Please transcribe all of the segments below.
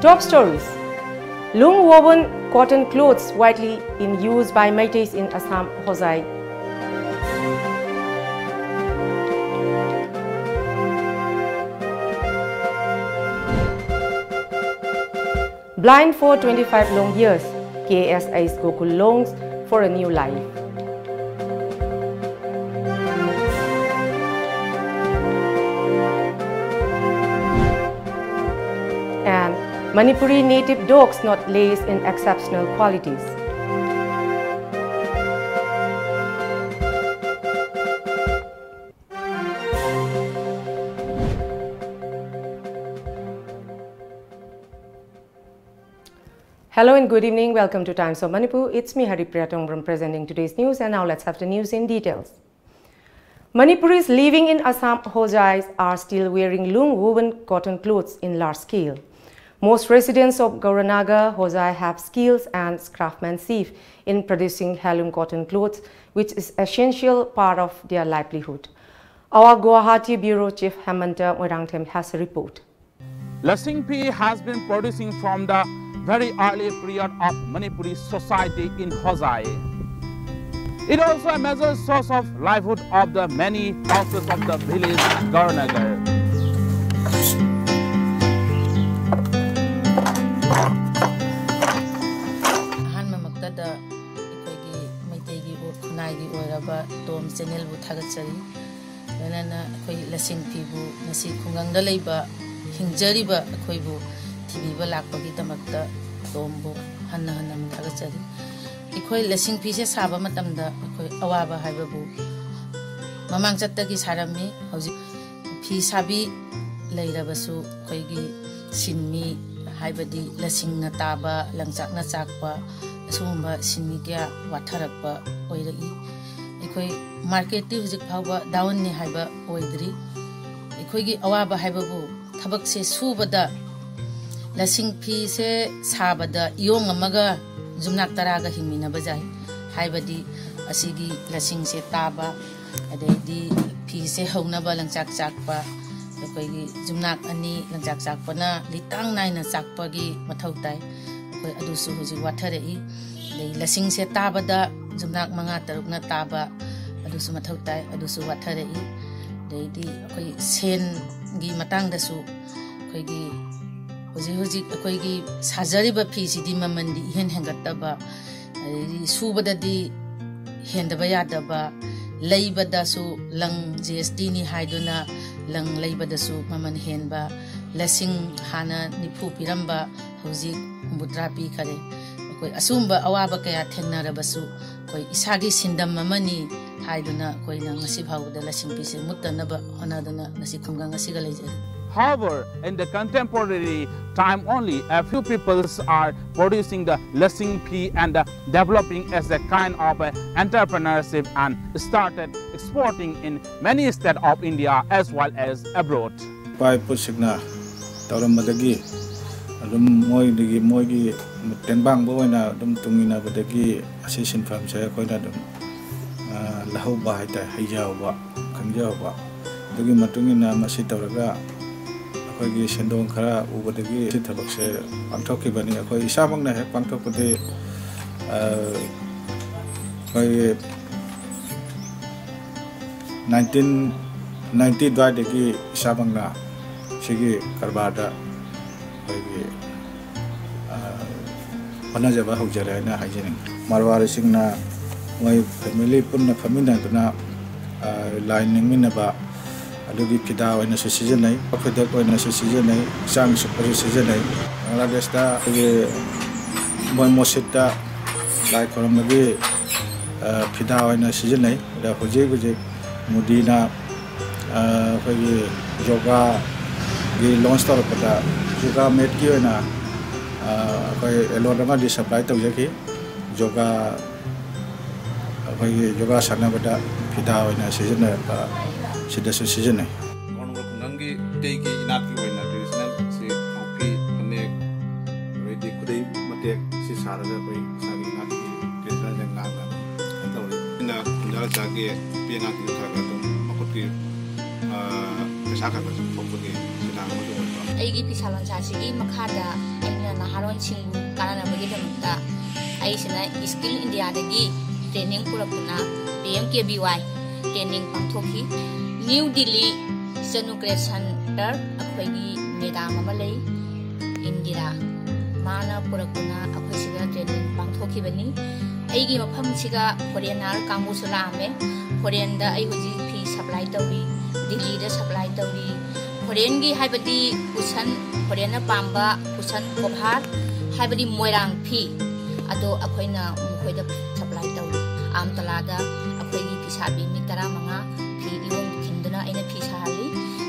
Top stories. Loom woven cotton clothes widely in use by Meiteis in Assam, Hosai. Blind for 25 long years, KSI's Gokul longs for a new life. And Manipuri native dogs not laced in exceptional qualities. Hello and good evening. Welcome to Times of Manipur. It's me, HARIPRIYA presenting today's news, and now let's have the news in details. Manipuris living in Assam Hosai are still wearing loom woven cotton clothes in large scale. Most residents of Gauranaga, Hosai have skills and craftsmanship in producing handloom cotton clothes, which is an essential part of their livelihood. Our Guwahati Bureau Chief Hemanta Moirangthem has a report. Lamjingbatomtv has been producing from the very early period of Manipuri society in Hosai. It also a major source of livelihood of the many houses of the village Gauranagar. Channel bu thagatsari lanana khoi lasingpi bu nasi khungangda leiba hingjariba khoi bu tv ba lakpagi tamakta tombu hanna thagatsari khoi lasingpi se saba matamda khoi awaba haiba bu mamang chatta gi sarami hoji phi sabi leirabasu khoi gi sinmi haibadi lasingna taba langchakna chakpa asumba sinmi kya watharakpa oiragi ikoi market ti hujik phawba down ni haiba oidri ikoi gi awaba haiba bu thabak se subada lasing phi se sabada yong amaga jumnak taraga himina bajai haibadi asigi lasing se taba adedi phi se hauna ba langchak chakpa ikoi gi jumnak ani langchak chakpana litang naina chakpa gi mathau tai ikoi adusu hujik wathare i lasing se tabada jumnak manga tarukna taba adusu mathau tai adusu wathare i deidi akoi sen gi matang dasu akoi gi hoji akoi gi sajari ba phi sidi mamandi hen hengataba deidi subada di hendaba yadaba leibada su lang GST ni haiduna lang leibada su maman henba lasing hana nipu piramba hoji humbudra pi kare koi asumba awaba kaya thengnarabasu koi isagi sindam mamani haiduna koi na ngasi phawda lasingpi se muttanaba honaduna ngasi khumgang asiga leje. However, in the contemporary time only, a few peoples are producing the lasingpi and developing as a kind of entrepreneurship and started exporting in many states of India as well as abroad. Pai pusigna tawramadagi moigi tengbang bo na dum tungina badagi assistant firm se ko na dum lahu ba haita haijaw ba kanjaw ba dagi matungina masi tawraga akoi gi sendong khara ubadagi si thabak se pangthok ki bani akoi isabang na he pangthok pade koi 1990 dwa dagi isabang na sigi karbada Panajaba hujara na hajini marwari singna my family punna famina tuna lining minaba adugi pida na season nai afida ko na season nai sang super season nai Bangladesh ta ge mon mosita lai koram ge pida na season nai da hoje mudina ge yoga ge launch tar pada yoga mat ki na koi elodama di supply to jaki yoga koi yoga sana bada pida na season na sida season na on ko ngangi te ki inat ki na traditional si opi ane ready kudai mate si sara da koi sagi na ki traditional jang na na ina ndala jage pe na ki tha ka to makot ki पैसा खर्च थोपगे सिदा मदु ꯑꯩꯒꯤ ꯐꯤꯁꯥ ꯂꯣꯟꯁꯥꯁꯤꯒꯤ ꯃꯈꯥꯗ ꯑꯩꯅ ꯅꯍꯥꯔꯣꯟꯁꯤꯡꯕꯨ ꯀꯥꯟꯅꯅꯕꯒꯤꯗꯃꯛꯇ ꯑꯩꯁꯤꯅ skill ꯏꯟꯗꯤꯌꯥꯗꯒꯤ training ꯄꯨꯔꯛꯇꯨꯅ PMKVY training ꯄꯥꯡꯊꯣꯛꯈꯤ new Delhi ꯆꯅꯨꯀ꯭ꯔꯦꯠ centre ꯑꯩꯈꯣꯏꯒꯤ madam ꯑꯃ ꯂꯩ ꯏꯟꯗꯤꯔꯥ ꯃꯥꯅ ꯄꯨꯔꯛꯇꯨꯅ ꯑꯩꯈꯣꯏꯁꯤꯗ ꯇ꯭ꯔꯦꯅꯤꯡ ꯄꯥꯡꯊꯣꯛꯈꯤꯕꯅꯤ ꯑꯩꯒꯤ ꯃꯐꯝꯁꯤꯒ ꯐꯣꯔꯦꯟꯅꯔ ꯀꯥꯡꯕꯨꯁꯨ ꯂꯥꯛꯑꯝꯃꯦ ꯐꯣꯔꯦꯟꯗ ꯑꯩ ꯍꯧꯖꯤꯛ ꯐꯤ ꯁꯄ꯭ꯂꯥꯏ ꯇꯧꯔꯤ ꯗꯤꯜꯂꯤꯗ ꯁꯄ꯭ꯂꯥꯏ ꯇꯧꯔꯤ ꯐꯣꯔꯦꯟꯒꯤ ꯍꯥꯏꯕꯗꯤ ꯀꯨꯁꯟ ꯐꯣꯔꯦꯟꯅ ꯄꯥꯝꯕ ꯀꯨꯁꯟ ꯀꯣꯚꯥꯔ ꯍꯥꯏꯕꯗꯤ ꯃꯣꯏꯔꯥꯡ ꯐꯤ ꯑꯗꯣ ꯑꯩꯈꯣꯏꯅ ꯃꯈꯣꯏꯗ ꯁꯄ꯭ꯂꯥꯏ ꯇꯧꯔꯤ ꯑꯥꯝꯇꯂꯥꯗ ꯑꯩꯈꯣꯏꯒꯤ ꯐꯤꯁꯥꯕꯤ ꯃꯤ 15 ꯐꯤ ꯏꯌꯣꯡ ꯈꯤꯟꯗꯨꯅ ꯑꯩꯅ ꯐꯤ ꯁꯥꯍꯜꯂꯤ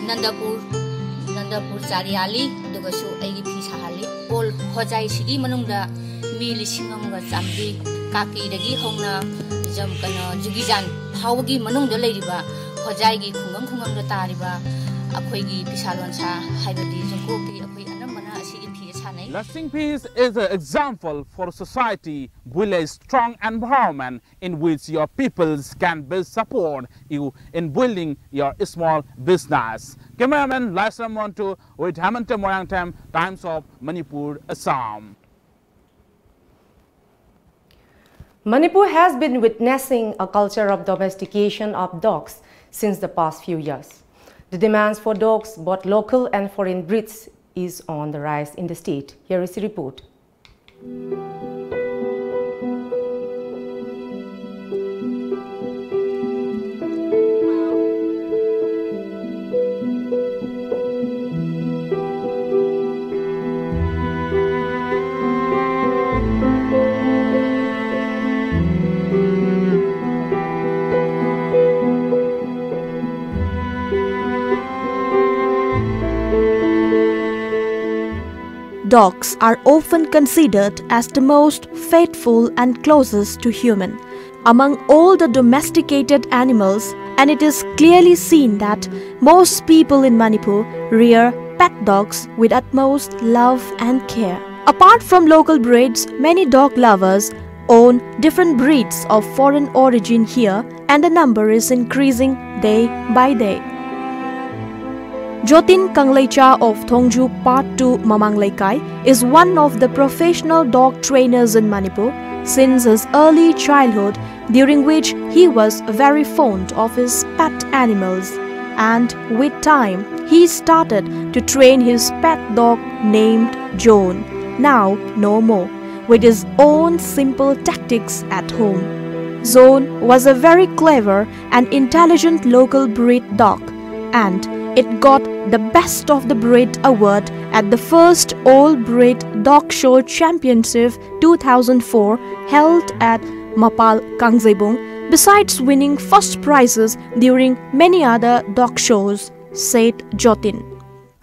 ꯅꯟꯗꯄꯨꯔ ꯆꯥꯔꯤꯌꯥꯂꯤ ꯑꯗꯨꯒꯁꯨ ꯑꯩꯒꯤ ꯐꯤ ꯁꯥꯍꯜꯂꯤ ꯑꯣꯜ ꯍꯣꯖꯥꯏꯁꯤꯒꯤ ꯃꯅꯨꯡꯗ ꯃꯤ 1,900 काकीदगी होना जम कनो जुगिजान फावगी मनुंग लेरिबा होजाइगी खुंगम खुंगम द तारिबा अखोइगी पिसालोनसा हाइबदी जंकोकी अखोइ अनमना असिगी फि सानै Lasting peace is an example for society with a strong environment in which your peoples can build support you in building your small business. Cameraman Laisam Montu with Hamanta Moyangtam, Times of Manipur, Assam. Manipur has been witnessing a culture of domestication of dogs since the past few years. The demands for dogs, both local and foreign breeds, is on the rise in the state. Here is a report. Dogs are often considered as the most faithful and closest to human among all the domesticated animals, and it is clearly seen that most people in Manipur rear pet dogs with utmost love and care. Apart from local breeds, many dog lovers own different breeds of foreign origin here, and the number is increasing day by day. Jotin Kangleicha of Thongju Part 2 Mamanglaikai is one of the professional dog trainers in Manipur since his early childhood, during which he was very fond of his pet animals, and with time he started to train his pet dog named Joan, now no more, with his own simple tactics at home. Joan was a very clever and intelligent local breed dog, and it got the Best of the Breed award at the first All-Breed Dog Show Championship 2004 held at Mapal, Kangzebong, besides winning first prizes during many other dog shows, said Jotin.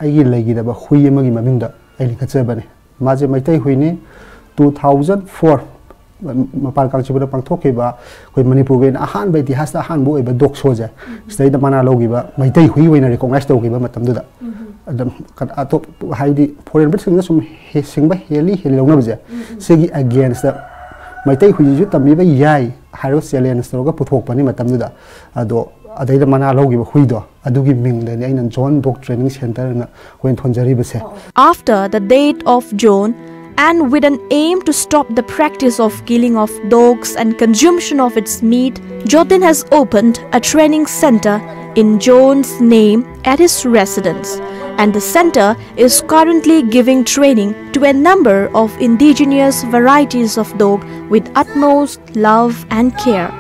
ꯑꯩꯒꯤ ꯂꯩꯒꯤꯗꯕ ꯍꯨꯏ ꯑꯃꯒꯤ ꯃꯃꯤꯡꯗ ꯑꯩꯅ ꯈꯠꯆꯕꯅꯤ ꯃꯥꯁꯦ ꯃꯩꯇꯩ ꯍꯨꯏꯅꯤ 2004 ꯃꯄꯥꯜ ꯀꯥꯡꯆꯤꯡꯗ ꯄꯥꯡꯊꯣꯛꯈꯤꯕ ꯑꯩꯈꯣꯏ ꯃꯅꯤꯄꯨꯔꯒꯤ ꯑꯍꯥꯟꯕ ꯏꯇꯤꯍꯥꯁꯇ ꯑꯍꯥꯟꯕ ꯑꯣꯏꯕ ꯗꯣꯛ ꯁꯣꯁꯦ ꯁꯤꯗꯩꯗ ꯃꯅꯥ ꯂꯧꯈꯤꯕ ꯃꯩꯇꯩ ꯍꯨꯏ ꯑꯣꯏꯅ ꯔꯤꯀꯣꯒꯅꯥꯏꯖ ꯇꯧꯈꯤꯕ ꯃꯇꯝꯗꯨꯗ ꯑꯗꯨꯝ ꯑꯇꯣꯞ ꯍꯥꯏꯗꯤ ꯐꯣꯔꯦꯟ ꯕ꯭ꯔꯤꯗꯁꯤꯡꯗ ꯁꯨꯝ ꯁꯤꯡꯕ ꯍꯦꯜꯂꯤ ꯂꯧꯅꯕꯁꯦ ꯁꯤꯒꯤ ꯑꯒꯦꯟꯁꯇ ꯃꯩꯇꯩ ꯍꯨꯏꯁꯨ ꯇꯝꯕꯤꯕ ꯌꯥꯏ ꯍꯥꯏꯔꯒ ꯆꯦꯂꯦꯟꯖ ꯇꯧꯔꯒ ꯄꯨꯊꯣꯛꯄꯅꯤ ꯃꯇꯝꯗꯨꯗ ꯑꯗꯣ ꯑꯗꯩꯗ ꯃꯅꯥ ꯂꯧꯈꯤꯕ ꯍꯨꯏꯗꯣ ꯑꯗꯨꯒꯤ ꯃꯤꯡꯗꯅꯤ ꯑꯩꯅ ꯖꯣꯟ ꯗꯣಗ್ ꯇ꯭ꯔꯦꯅꯤꯡ ꯁꯦꯟꯇꯔꯅ ꯑꯩꯈꯣꯏꯅ ꯊꯣꯟꯖꯔꯤꯕꯁꯦ. After the death of Joan, and with an aim to stop the practice of killing of dogs and consumption of its meat, Jotin has opened a training center in Joan's name at his residence, and the center is currently giving training to a number of indigenous varieties of dog with utmost love and care.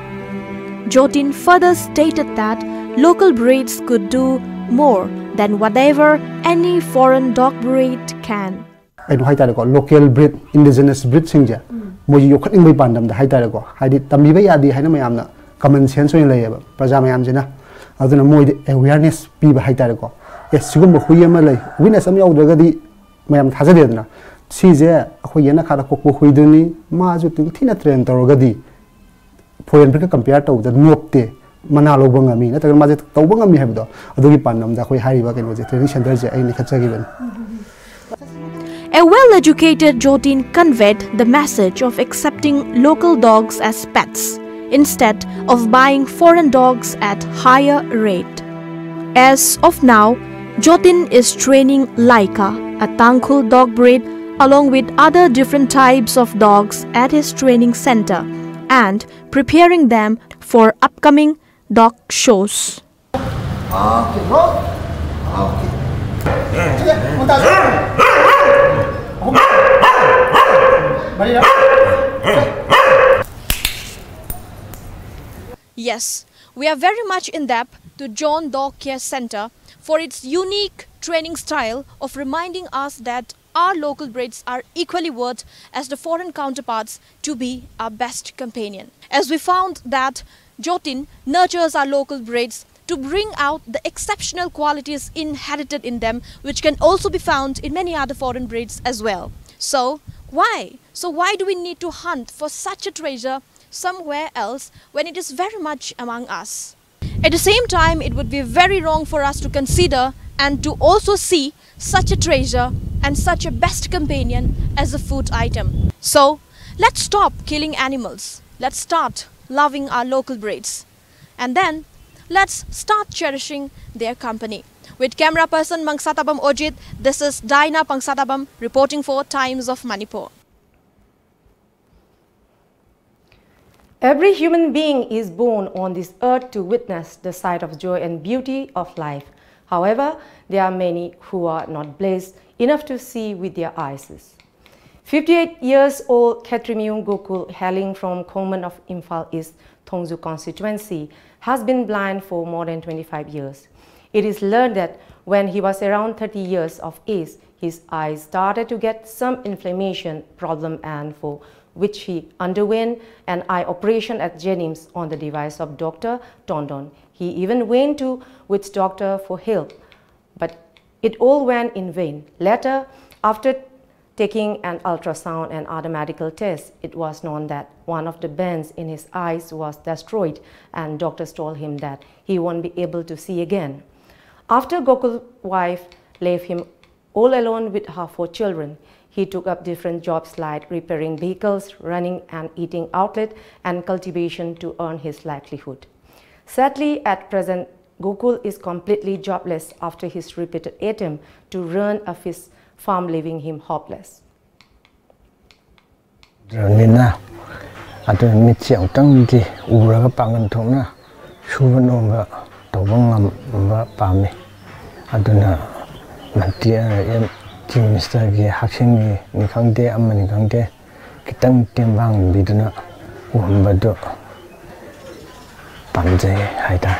Jotin further stated that local breeds could do more than whatever any foreign dog breed can. I know how local breed, indigenous breed singja. Moji yokat ingwe pandam da hai tare ko. Haidi tambiba yadi hai na mayamna common sense oin layaba. Praja mayam jina. Aduna moi awareness piba hai tare ko. Yes, sigum huya malay. Wina sam yaw daga di mayam thaja de na. Size ako yana khara kokbo huiduni ma ju ting thina train toroga di. Foreign breed compare to the nopte. Mana lo bangami na tagal maje tau bangami hai bdo. Adugi pandam da khoi hariba ken moje training center je ai ni khacha given. A well-educated Jotin conveyed the message of accepting local dogs as pets instead of buying foreign dogs at higher rate. As of now, Jotin is training Laika, a Tangkhul dog breed, along with other different types of dogs at his training center and preparing them for upcoming dog shows. Yes, we are very much in debt to John Dog Care Center for its unique training style of reminding us that our local breeds are equally worth as the foreign counterparts to be our best companion. As we found that Jotin nurtures our local breeds to bring out the exceptional qualities inherited in them, which can also be found in many other foreign breeds as well. So why do we need to hunt for such a treasure somewhere else when it is very much among us? At the same time, it would be very wrong for us to consider and to also see such a treasure and such a best companion as a food item. So let's stop killing animals. Let's start loving our local breeds. And then let's start cherishing their company. With camera person Mangsatabam Ojit, this is Daina Pangsatabam reporting for Times of Manipur. Every human being is born on this earth to witness the sight of joy and beauty of life. However, there are many who are not blessed enough to see with their eyes. 58 years old Khetrimyung Gokul, hailing from Khoman of Imphal East, Thongju constituency, has been blind for more than 25 years. It is learned that when he was around 30 years of age, his eyes started to get some inflammation problem, and for which he underwent an eye operation at Jennings on the device of Dr. Tondon. He even went to witch doctor for help, but it all went in vain. Later, after taking an ultrasound and other medical tests, it was known that one of the bands in his eyes was destroyed, and doctors told him that he won't be able to see again. After Gokul's wife left him all alone with her 4 children, he took up different jobs like repairing vehicles, running an eating outlet, and cultivation to earn his livelihood. Sadly, at present, Gokul is completely jobless after his repeated attempt to run a fish farm, leaving him hopeless. Nina, atu mitchang tangti uraga pangan thongna subanoma tobang ba pami aduna mantia Chief Minister ki haksing ni khangde amani khangde kitang timbang biduna umbado pamjai haida.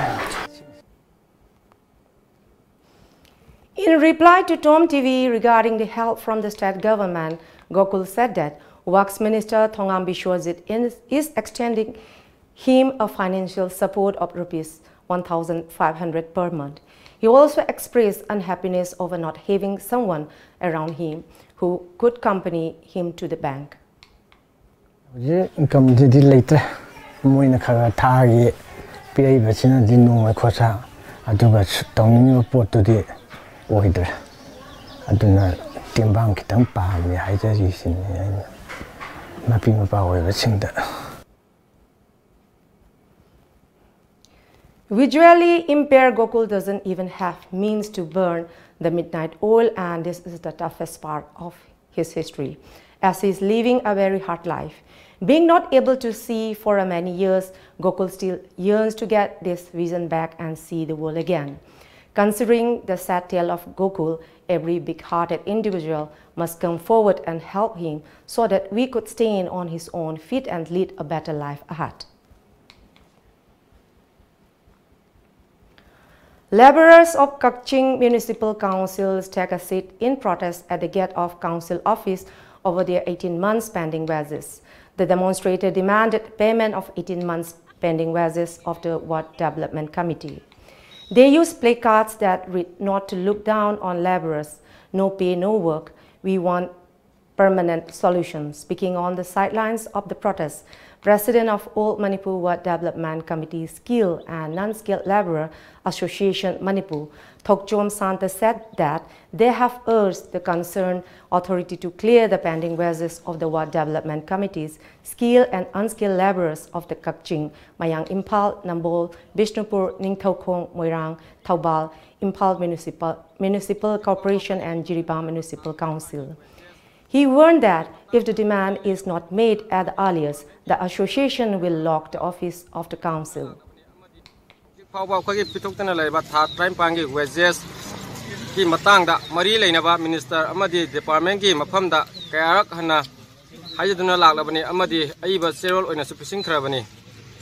In reply to Tom TV regarding the help from the state government, Gokul said that Works Minister Thongam Bishwajit is extending him a financial support of Rs 1,500 per month. He also expressed unhappiness over not having someone around him who could accompany him to the bank. Income did later. Moina Karatagi, Pia Bachina didn't know my quota. I do got down report to the order. I do not think bank don't buy me. I just use in mapping about everything that. Visually impaired Gokul doesn't even have means to burn the midnight oil, and this is the toughest part of his history, as he is living a very hard life. Being not able to see for many years, Gokul still yearns to get this vision back and see the world again. Considering the sad tale of Gokul, every big-hearted individual must come forward and help him so that we could stand on his own feet and lead a better life ahead. Laborers of Kakching Municipal Council take a seat in protest at the gate of council office over their 18 months pending wages. The demonstrator demanded payment of 18 months pending wages of the Ward Development Committee. They used placards that read not to look down on laborers, no pay, no work. We want permanent solutions. Speaking on the sidelines of the protest, President of All Manipur Ward Development Committee Skilled and Non-Skilled Laborer Association Manipur, Thokchom Santa said that they have urged the concerned authority to clear the pending wages of the Ward Development Committees, skilled and unskilled laborers of the Kakching, Mayang Impal, Nambol, Bishnupur, Ningthaukhong, Moirang, Thaubal, Impal Municipal Corporation and Jiribam Municipal Council. He warned that if the demand is not made at the earliest, the association will lock the office of the council. Wages ki matang da mari leinaba minister amadi department ki mafam da kayarak hana hayaduna laklabani amadi aiba serial oina sufficient khrabani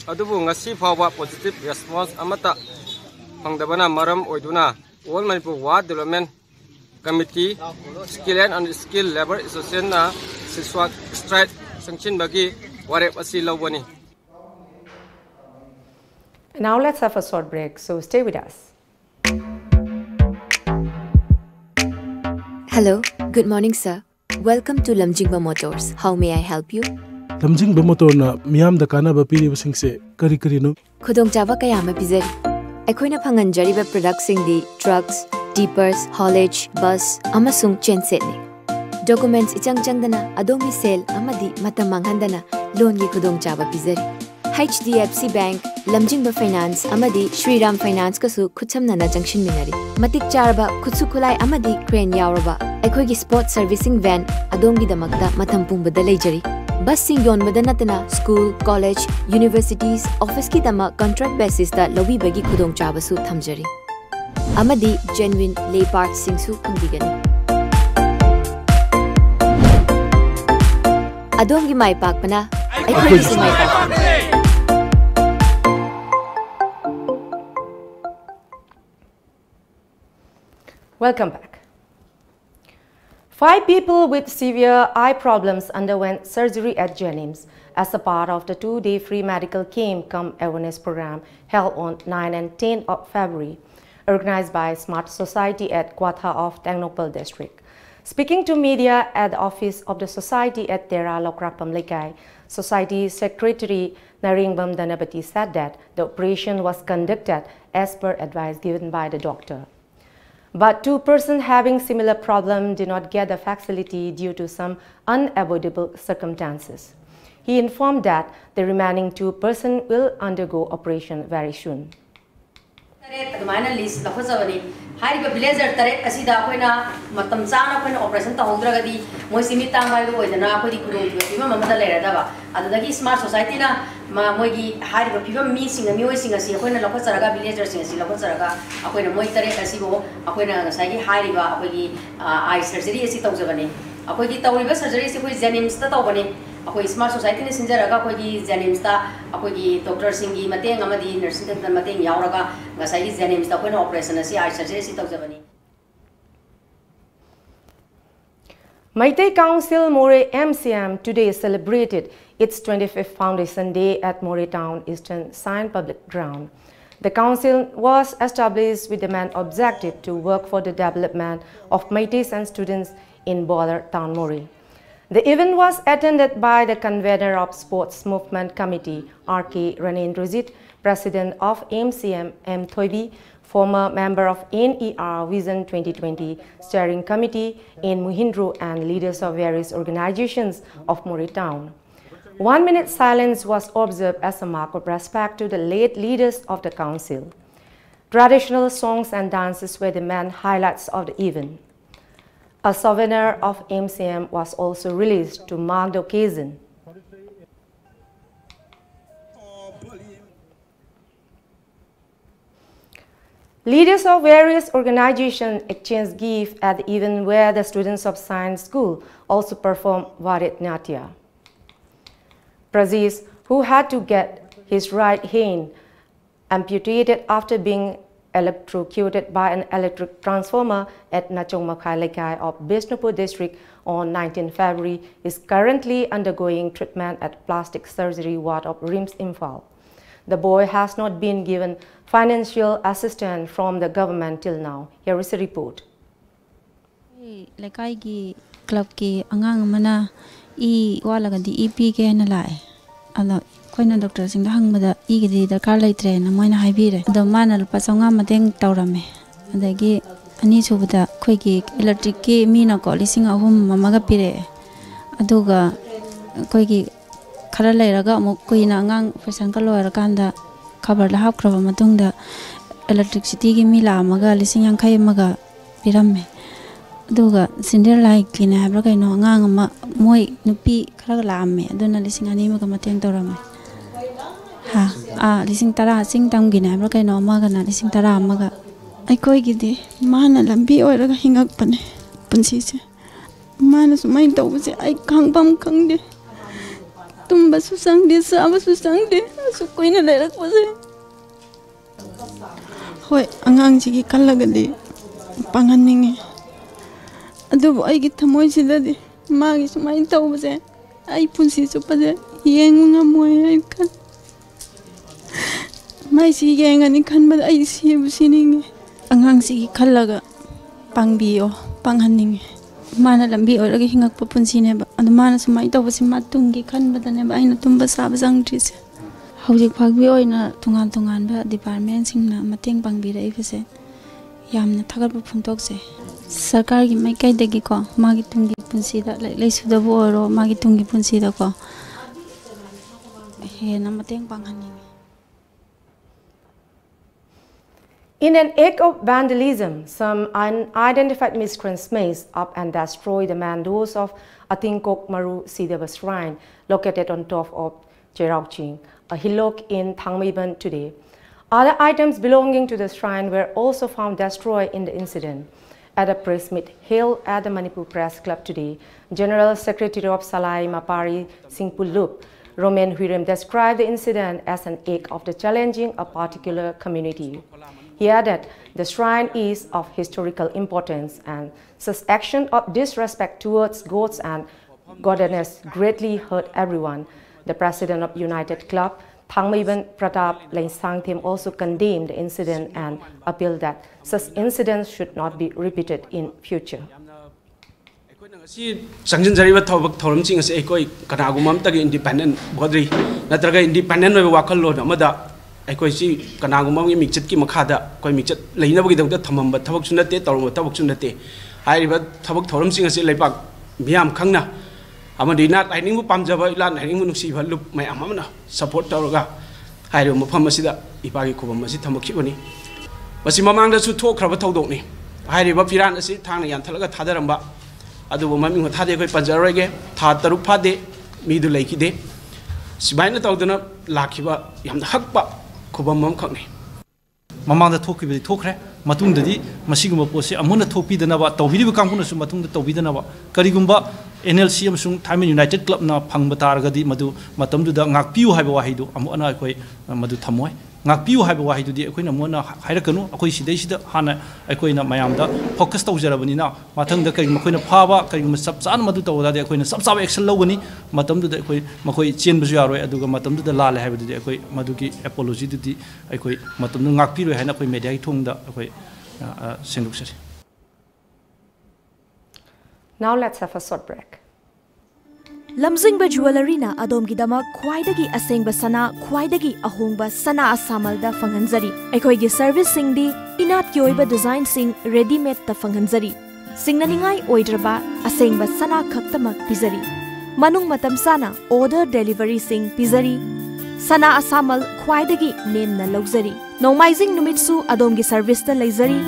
adubu ngasi phawba positive response amata phangdabana maram oiduna All Manipur Ward Development Committee Skilled and Unskilled Labor Association na siswak strike sanction bagi warep asi lawani. Now let's have a short break, so stay with us. Hello, good morning sir. Welcome to Lamjingba Motors. How may I help you? Lamjingba Motor na miyam da kana ba piri basing se kari kari no. Khudong chaba kaya ma pizari. Aikoina phanganjari ba products sing di trucks, tippers, haulage, bus, amasung genset ni. Documents ichang changdana adomi sale amadi matamang handana loan gi khudong chaba pizari. HDFC Bank, Lamjingba Finance, amadi Shriram Finance kasu khutsamna na junction minari. Matik charba khutsu khulai amadi crane yauraba. Aikoi gi sport servicing van adongi damakta mathampung badalai jari. Bus sing yon madanatana school, college, universities, office ki dama contract basis da lawi bagi khudong chaba su thamjari. Amadi genuine lay parts sing su phangbigani. Adongi mai pakpana aikoi gi mai pakpana. Welcome back. 5 people with severe eye problems underwent surgery at Jennings as a part of the 2-day free medical camp cum awareness program held on 9 and 10 of February, organized by Smart Society at Kwatha of Tengnopal District. Speaking to media at the office of the society at Tera Lokrapam Lekai, Society Secretary Naringbam Danabati said that the operation was conducted as per advice given by the doctor. But 2 persons having similar problem did not get the facility due to some unavoidable circumstances. He informed that the remaining 2 persons will undergo operation very soon. Villager Tarek Asida Quena, Matamsana Quena operation Tahodragadi, Moisimita, my way, the Napoli Guru, Mamma Ledava, and the Smart Society, Moigi, Hari, people missing a music as Yaquen Locosaraga, villagers in Silocosaraga, Aquena Moitare Asibo, Aquena Sagi, Hariba, Aquegi, eye surgery, Sitozavani, Aquegi Tauriba surgery, with Zenim Statovani. Ako Smart Society ni sinjaraga ako gi Janimsta ako gi Dr. Singhi mateng amadi nursing ta mateng yauraga ngasai gi Janimsta ko na operation asi eye surgery si tawjabani. Meitei Council More MCM today celebrated its 25th Foundation Day at More Town Eastern Sign Public Ground. The council was established with the main objective to work for the development of Meiteis and students in border town More. The event was attended by the convener of Sports Movement Committee, R.K. Ranendrojit, President of MCM, M. Thoibi, former member of NER Vision 2020 Steering Committee in Muhindro, and leaders of various organizations of More Town. 1 minute silence was observed as a mark of respect to the late leaders of the council. Traditional songs and dances were the main highlights of the event. A souvenir of MCM was also released to mark the occasion. Leaders of various organizations exchanged gifts at the event where the students of Science School also performed Bharatnatyam. Praziz, who had to get his right hand amputated after being electrocuted by an electric transformer at Nachongmakhai Lekai of Bishnupur district on 19 February, is currently undergoing treatment at plastic surgery ward of RIMS Imphal. The boy has not been given financial assistance from the government till now. Here is a report. Lekai ki club ki angang mana I wala di EP ke na lai ꯑꯗꯣ ꯑꯩꯈꯣꯏꯅ ꯗꯣꯛꯇꯔꯁꯤꯡꯗ ꯍꯪꯕꯗ ꯏꯒꯤꯗꯤ ꯗꯔꯀꯥꯔ ꯂꯩꯇ꯭ꯔꯦꯅ ꯃꯣꯏꯅ ꯍꯥꯏꯕꯤꯔꯦ ꯑꯗꯣ ꯃꯥꯅ ꯂꯨꯄꯥ 500 ꯃꯇꯦꯡ ꯇꯧꯔꯝꯃꯦ ꯑꯗꯒꯤ ꯑꯅꯤꯁꯨꯕꯗ ꯑꯩꯈꯣꯏꯒꯤ ꯏꯂꯦꯛꯇ꯭ꯔꯤꯛꯀꯤ ꯃꯤꯅꯀꯣ 3,000 ꯑꯃꯒ ꯄꯤꯔꯛꯑꯦ ꯑꯗꯨꯒ ꯑꯩꯈꯣꯏꯒꯤ खरा लेरगा अमुक कुइना अंगांग ऑपरेशन का लोयरकांदा खबर ला हापख्रबा मतुंगदा इलेक्ट्रिसिटी की मी लामगा 50,000 अमगा पिरम्मे अदुगा सिंडर लाइक क्लीन हाबरा कइनो अंगांग अमा मोय नुपी खरा लाममे अदुना 2,200 मगा मतेंग तोरमे हा 10,10 सिंग तमगिने हाबरा कइनो अमागा ना 10,10 अमगा अखोय गिदि माना लंबी ओरगा हिंगकपने पुंसीसे माना सुमाइन तौबसे आई खांगबम खंगदे तुम्बा सुसंगदे साबा सुसंगदे सुकोइना लेरकपसे होय अंगांग जिगी कल्लगदि पांगननिंगे अदुबो आइगी थमोइसिददि मागी सुमाइन तौबसे आई पुंसी सुपसे येंगुंगा मोय आई खन माइसी येंगनि खनबद आई सिबु सिनिंगे अंगांग जिगी खल्लगा पांगबियो पांगननिंगे माना लंबी ओरगा हिंगक पुंसीनेबा अदु माना सुमाइ तौबसे मातुंगी खनबदनेबा आइना तुंबा साबा संगट्रिसे हौजिक फागबी ओइना तुंगान तुंगानबा डिपार्टमेंट सिंगना मतेंग पांगबिरैबसे यामना थगरबा फुंतोकसे सरकार की माइकैदगी को मागी तुंगी पुंसीदा लैसुदबो ओरो मागी तुंगी पुंसीदा को हेना मतेंग पांगहनिंगे. In an act of vandalism, some unidentified miscreants maced up and destroyed the main doors of Atingkok Maru Sidaba Shrine, located on top of Cherauching, a hillock in Thangmeiban today. Other items belonging to the shrine were also found destroyed in the incident. At a press meet held at the Manipur Press Club today, General Secretary of Salai Mapari Singpulup, Roman Huiram, described the incident as an act of the challenging a particular community. He added, the shrine is of historical importance and such action of disrespect towards gods and goddesses greatly hurt everyone. The president of United Club, Thangmeiban Pratap Leinsangthim, also condemned the incident and appealed that such incidents should not be repeated in future. Sanction Jariba Thoramsing as Ekoi Kanagumam independent body, Natraga independent Wakal Lord Amada. I could see Kanagumam Michiki Makada, Koi Michet, Lainabi the Tamam, but Tabaksunate or Tabaksunate. I read Tabak Thoramsing as a layback, Biam Kangna. Amadina, I knew Pamjava land, I didn't see her look my amana, support Toroga. I don't know Pamasida, Ipagi Kubamasitamakibani. But Simamanga to talk Rabatodoni. I read Piran as it Tani and Talaga Tadaramba. Adu woman who had a Pajarege, Tatarupade, Midu Lake de Sibina Togdana, Lakiba, Yam Hakba. Kubamam Kani. Mamma talk with the talker, Matundadi, Masiguma Posi, Amuna Topi the Nava, Tovidu Kampuna Matunda Tovidanava, Karigumba, NLCM Sung Time United Club na Pangbatargadi Madu, Matamdu Nakpiu Habawahidu, Amona Madu Tamoy, Nakpiu Habawahidu, the Equina Mona Hirakano, Akoisideshida, Hana, Equina Mayamda, Focus Tozerabanina, Matanga Karimakuna Pava, Karim Subsan Maduta, the Equina Subsab Excelogani, Matamdu the Makoi Chien Buziaro, Aduga Matamdu the Lala have the Equi Maduki apology to the Equi Matamdu Nakpiru Hanako Media Tonga, Senduxer. Now let's have a short break. Lamjingba jewelry na adom-gidama khwaidagi asengba sana khwaidagi ahongba sana asamalda fanghanjari akhoi service singdi inat ki oiba design sing ready made ta fanghanjari singnaningai oidraba asengba sana khaktamak pizari manung matam sana order delivery sing pizari sana asamal khwaidagi nemna logzari nomaizing numitsu adomgi service ta leizari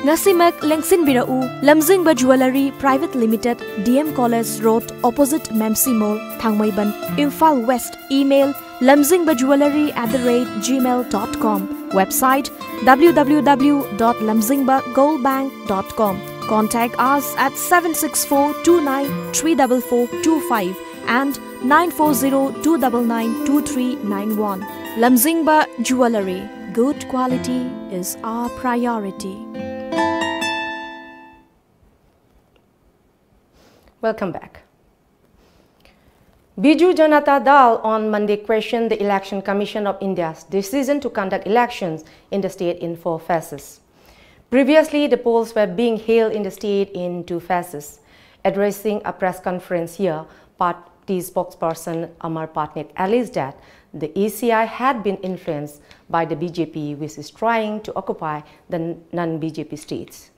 Nasimak Lengsin Birau, Lamjingba Jewelry Private Limited, DM College Road, opposite Memsi Mall, Thangmeiban, Imphal West. Email lamjingbajewelry@gmail.com. Website www.lamjingbagoldbank.com. Contact us at 764293445 and 940-299-2391. Lamjingba Jewelry. Good quality is our priority. Welcome back. Biju Janata Dal on Monday questioned the Election Commission of India's decision to conduct elections in the state in 4 phases. Previously, the polls were being held in the state in 2 phases. Addressing a press conference here, party spokesperson Amar Patnaik alleged that the ECI had been influenced by the BJP, which is trying to occupy the non-BJP states.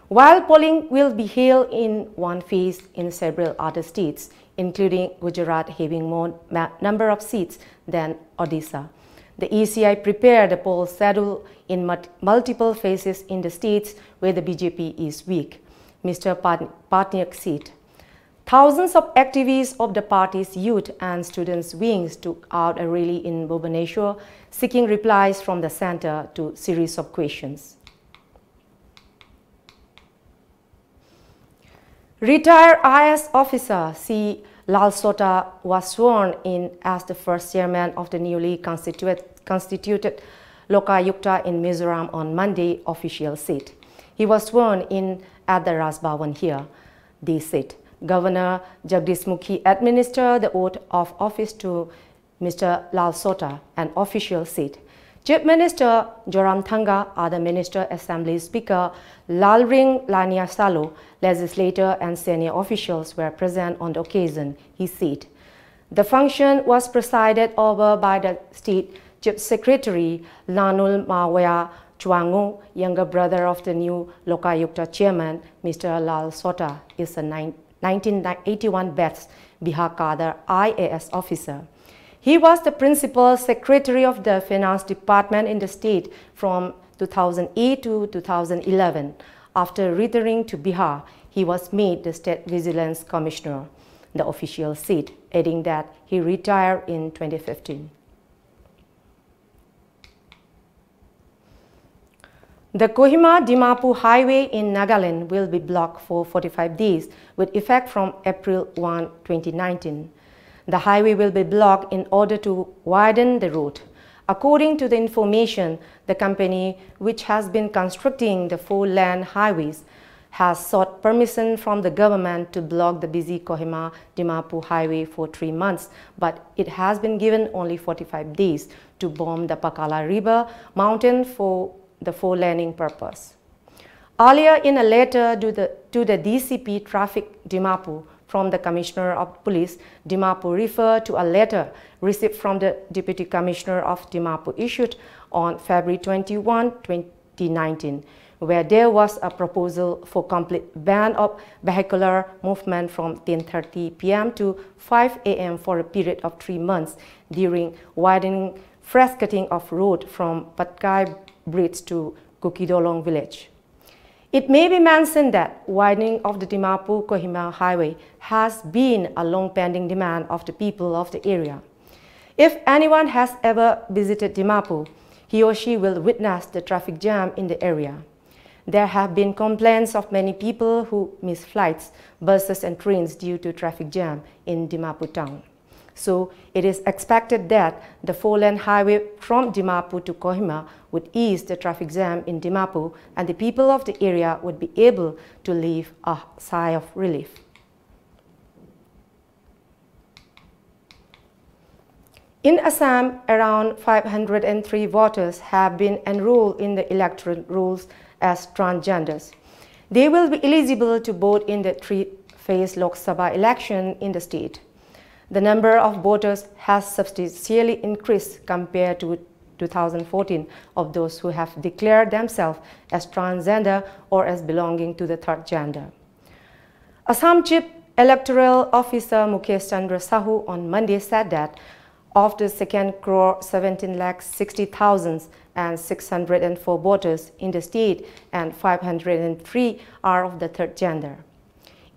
While polling will be held in one phase in several other states, including Gujarat having more number of seats than Odisha, the ECI prepared a poll schedule in multiple phases in the states where the BJP is weak. Mr. Patnaik said, thousands of activists of the party's youth and students' wings took out a rally in Bhubaneswar, seeking replies from the center to series of questions. Retired IS officer C. Lal Sota was sworn in as the first chairman of the newly constituted Lokayukta in Mizoram on Monday, officials said. He was sworn in at the Raj Bhavan here. They said Governor Jagdish Mukhi administered the oath of office to Mr. Lal Sota, an official said. Chief Minister Joram Thanga, other Minister, Assembly Speaker Lalring Lania Salo, legislator and senior officials were present on the occasion, he said. The function was presided over by the State Chief Secretary Lanul Mawaya Chuangu, younger brother of the new Lokayukta chairman, Mr. Lal Sota, is a 1981 batch Bihar Cadre IAS officer. He was the principal secretary of the finance department in the state from 2008 to 2011. After returning to Bihar, he was made the state vigilance commissioner, the official said, adding that he retired in 2015. The Kohima-Dimapur highway in Nagaland will be blocked for 45 days with effect from April 1, 2019. The highway will be blocked in order to widen the road. According to the information, the company, which has been constructing the 4-lane highways, has sought permission from the government to block the busy Kohima-Dimapur highway for 3 months, but it has been given only 45 days to bomb the Pakala River mountain for the 4-laning purpose. Earlier, in a letter to the DCP Traffic Dimapur from the Commissioner of Police, Dimapur referred to a letter received from the Deputy Commissioner of Dimapur issued on February 21, 2019, where there was a proposal for complete ban of vehicular movement from 10:30 p.m. to 5 a.m. for a period of 3 months during widening fresh cutting of road from Patkai Bridge to Kukidolong village. It may be mentioned that widening of the Dimapur-Kohima highway has been a long-pending demand of the people of the area. If anyone has ever visited Dimapur, he or she will witness the traffic jam in the area. There have been complaints of many people who miss flights, buses and trains due to traffic jam in Dimapur town. So it is expected that the 4-lane highway from Dimapur to Kohima would ease the traffic jam in Dimapur, and the people of the area would be able to live a sigh of relief. In Assam, around 503 voters have been enrolled in the electoral rolls as transgenders. They will be eligible to vote in the 3-phase Lok Sabha election in the state. The number of voters has substantially increased compared to 2014 of those who have declared themselves as transgender or as belonging to the third gender. Assam Chief Electoral Officer Mukesh Chandra Sahu on Monday said that of the 2,17,60,604 voters in the state, and 503 are of the third gender.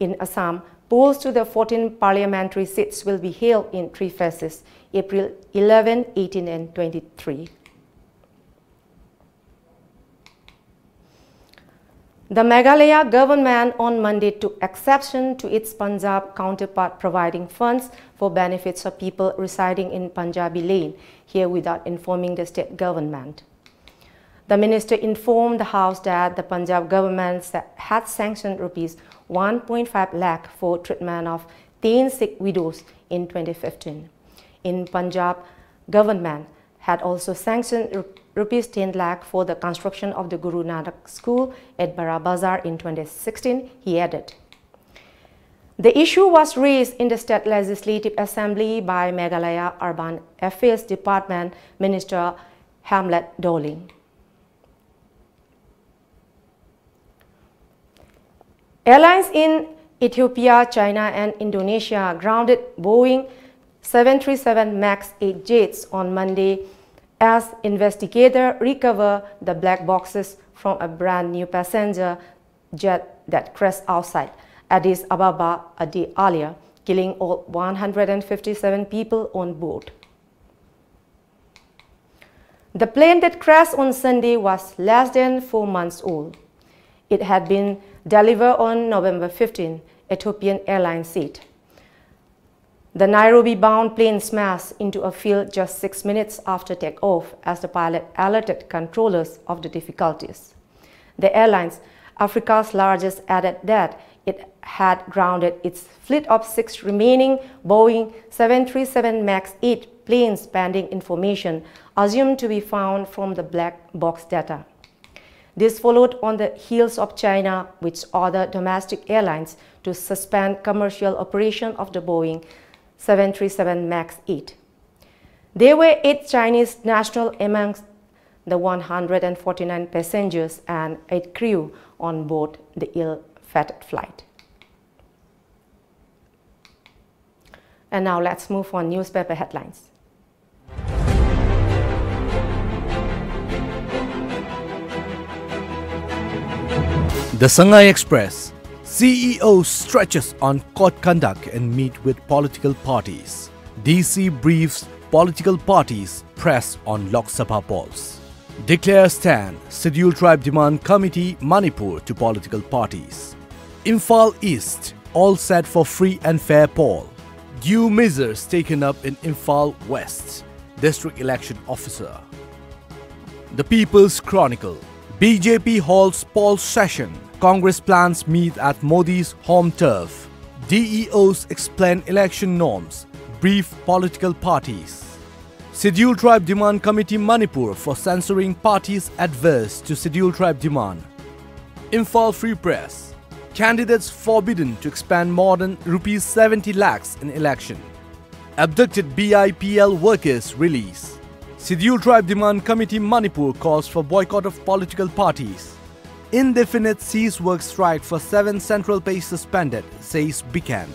In Assam, polls to the 14 parliamentary seats will be held in 3 phases, April 11, 18, and 23. The Meghalaya government on Monday took exception to its Punjab counterpart providing funds for benefits of people residing in Punjabi Lane, here without informing the state government. The minister informed the House that the Punjab government had sanctioned rupees 1.5 lakh for treatment of 10 sick widows in 2015. In Punjab, government had also sanctioned rupees 10 lakh for the construction of the Guru Nanak School at Bara Bazar in 2016, he added. The issue was raised in the State Legislative Assembly by Meghalaya Urban Affairs Department Minister Hamlet Doling. Airlines in Ethiopia, China and Indonesia grounded Boeing 737 MAX 8 jets on Monday as investigators recover the black boxes from a brand new passenger jet that crashed outside Addis Ababa a day earlier, killing all 157 people on board. The plane that crashed on Sunday was less than 4 months old. It had been delivered on November 15, Ethiopian Airlines said. The Nairobi-bound plane smashed into a field just 6 minutes after takeoff as the pilot alerted controllers of the difficulties. The airlines, Africa's largest, added that it had grounded its fleet of 6 remaining Boeing 737 MAX 8 planes pending information assumed to be found from the black box data. This followed on the heels of China, which ordered domestic airlines to suspend commercial operation of the Boeing 737 MAX 8. There were 8 Chinese nationals amongst the 149 passengers and 8 crew on board the ill-fated flight. And now let's move on newspaper headlines. The Shanghai Express. CEO stretches on court conduct and meet with political parties. DC briefs political parties press on Lok Sabha polls. Declare stand, Scheduled Tribe Demand Committee Manipur to political parties. Imphal East, all set for free and fair poll. Due measures taken up in Imphal West, District Election Officer. The People's Chronicle. BJP halts poll session. Congress plans meet at Modi's home turf. DEOs explain election norms. Brief political parties. Scheduled Tribe Demand Committee Manipur for censoring parties adverse to Scheduled Tribe demand. Imphal Free Press. Candidates forbidden to expend more than Rs 70 lakhs in election. Abducted BIPL workers release. Scheduled Tribe Demand Committee Manipur calls for boycott of political parties. Indefinite cease work strike for 7 central pay suspended, says Bican.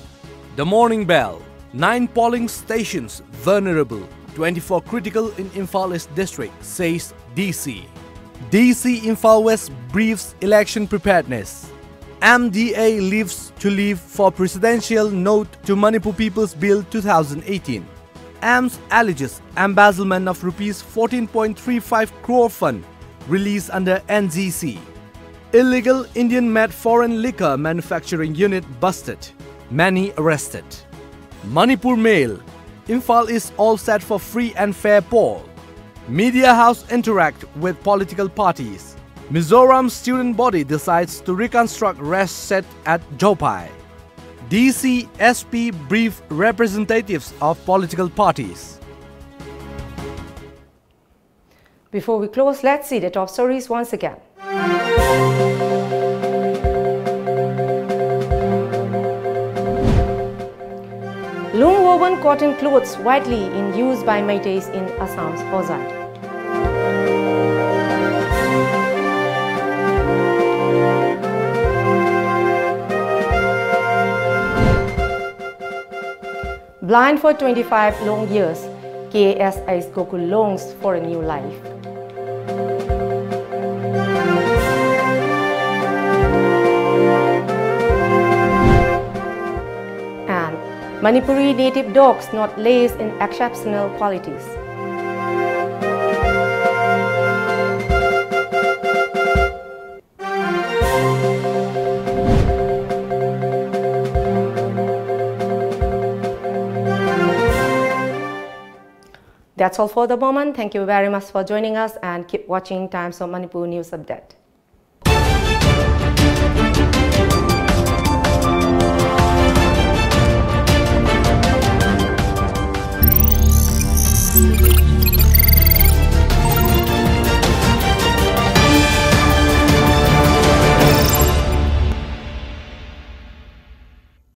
The Morning Bell. 9 polling stations vulnerable, 24 critical in Imphal East District, says DC. DC Imphal West briefs election preparedness. MDA lives to live for presidential note to Manipur People's Bill 2018. AMS alleges embezzlement of Rs 14.35 crore fund released under NGC. Illegal Indian-made foreign liquor manufacturing unit busted. Many arrested. Manipur Mail. Imphal is all set for free and fair poll. Media House interact with political parties. Mizoram student body decides to reconstruct rest set at Jopai. DC SP brief representatives of political parties. Before we close, let's see the top stories once again. Loom woven cotton clothes widely in use by Meiteis in Assam's Hozai. Blind for 25 long years, KSI's Gokul longs for a new life. And Manipuri native dogs not laced in exceptional qualities. That's all for the moment. Thank you very much for joining us and keep watching Times of Manipur News Update.